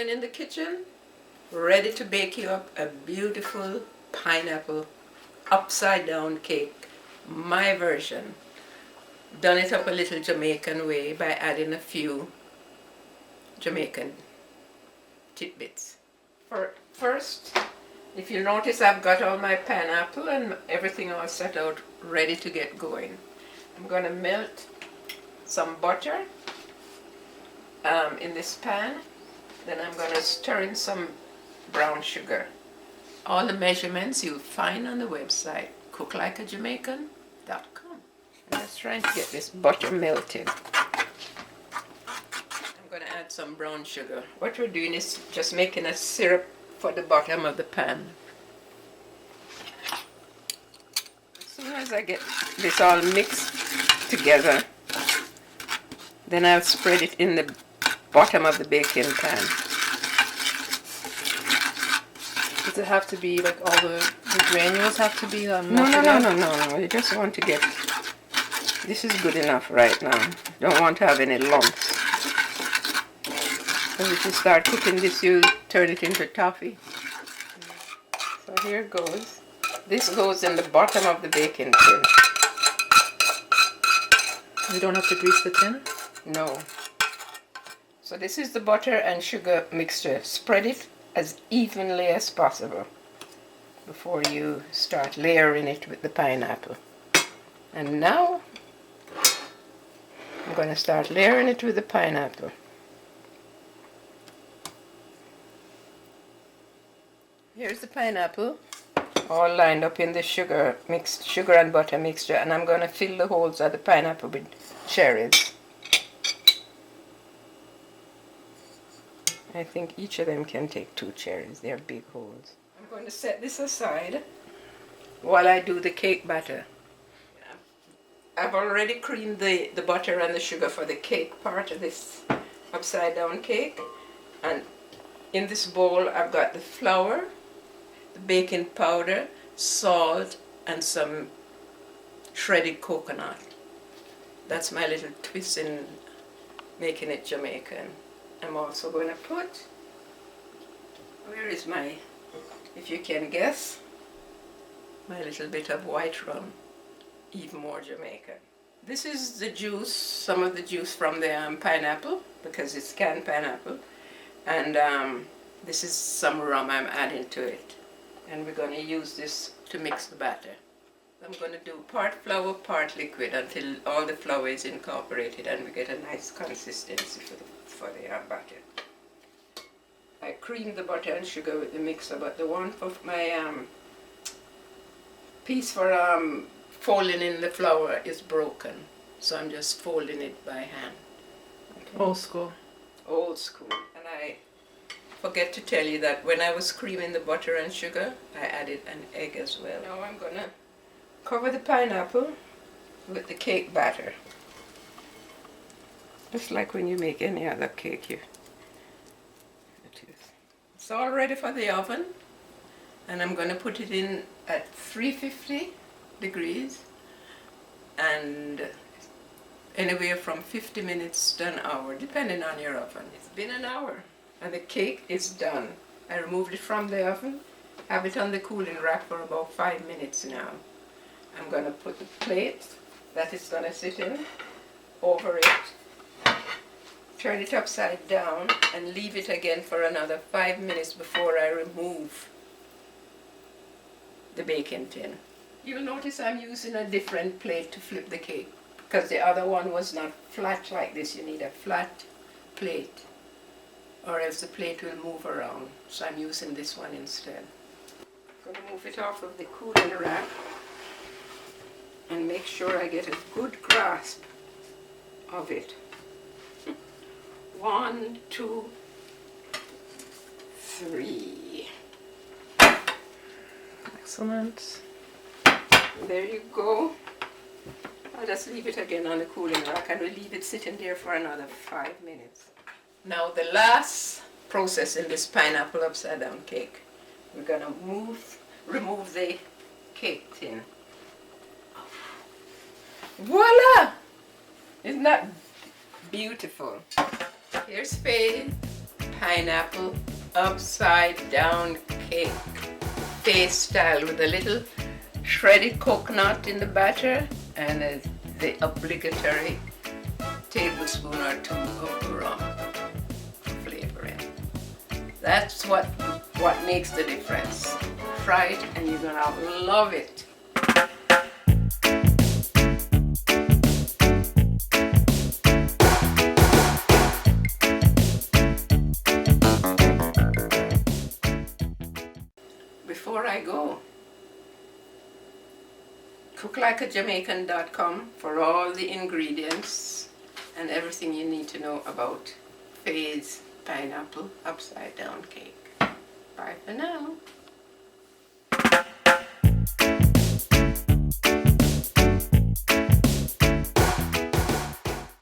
Jamaican in the kitchen, ready to bake you up a beautiful pineapple upside down cake. My version. Done it up a little Jamaican way by adding a few Jamaican tidbits. First, if you notice, I've got all my pineapple and everything all set out ready to get going. I'm going to melt some butter in this pan. Then I'm going to stir in some brown sugar. All the measurements you'll find on the website, cooklikeajamaican.com. I'm just trying to get this butter melted. I'm going to add some brown sugar. What we're doing is just making a syrup for the bottom of the pan. As soon as I get this all mixed together, then I'll spread it in the bottom of the baking pan. Does it have to be like all the granules have to be No. You just want to get, this is good enough right now. Don't want to have any lumps. Because if you start cooking this, you turn it into toffee. So here goes. This goes in the bottom of the baking tin. You don't have to grease the tin? No. So this is the butter and sugar mixture. Spread it as evenly as possible before you start layering it with the pineapple. And now I'm going to start layering it with the pineapple. Here's the pineapple all lined up in the sugar and butter mixture, and I'm going to fill the holes of the pineapple with cherries. I think each of them can take 2 cherries. They're big holes. I'm going to set this aside while I do the cake batter. I've already creamed the butter and the sugar for the cake part of this upside down cake. And in this bowl I've got the flour, the baking powder, salt, and some shredded coconut. That's my little twist in making it Jamaican. I'm also going to put, where is my, if you can guess, my little bit of white rum, even more Jamaican. This is the juice, some of the juice from the pineapple, because it's canned pineapple, and this is some rum I'm adding to it. And we're going to use this to mix the batter. I'm going to do part flour, part liquid until all the flour is incorporated and we get a nice consistency for the batter. I creamed the butter and sugar with the mixer, but the one for my piece for folding in the flour is broken, so I'm just folding it by hand. Okay. Old school. Old school. And I forget to tell you that when I was creaming the butter and sugar, I added an egg as well. Now I'm gonna cover the pineapple with the cake batter. Just like when you make any other cake. It's all ready for the oven, and I'm going to put it in at 350 degrees and anywhere from 50 minutes to an hour, depending on your oven. It's been an hour and the cake is done. I removed it from the oven, have it on the cooling rack for about 5 minutes now. I'm going to put the plate that it's going to sit in over it, turn it upside down, and leave it again for another 5 minutes before I remove the baking tin. You'll notice I'm using a different plate to flip the cake because the other one was not flat like this. You need a flat plate or else the plate will move around. So I'm using this one instead. I'm going to move it off of the cooling rack and make sure I get a good grasp of it. 1, 2, 3. Excellent. There you go. I'll just leave it again on the cooling rack and we'll leave it sitting there for another 5 minutes. Now the last process in this pineapple upside down cake, we're going to remove the cake tin. Voila! Isn't that beautiful? Here's Fay pineapple upside down cake, Fay style, with a little shredded coconut in the batter and the obligatory tablespoon or two of rum for flavoring. That's what makes the difference. Try it and you're gonna love it. Before I go, cooklikeajamaican.com for all the ingredients and everything you need to know about Fay's pineapple upside down cake. Bye for now.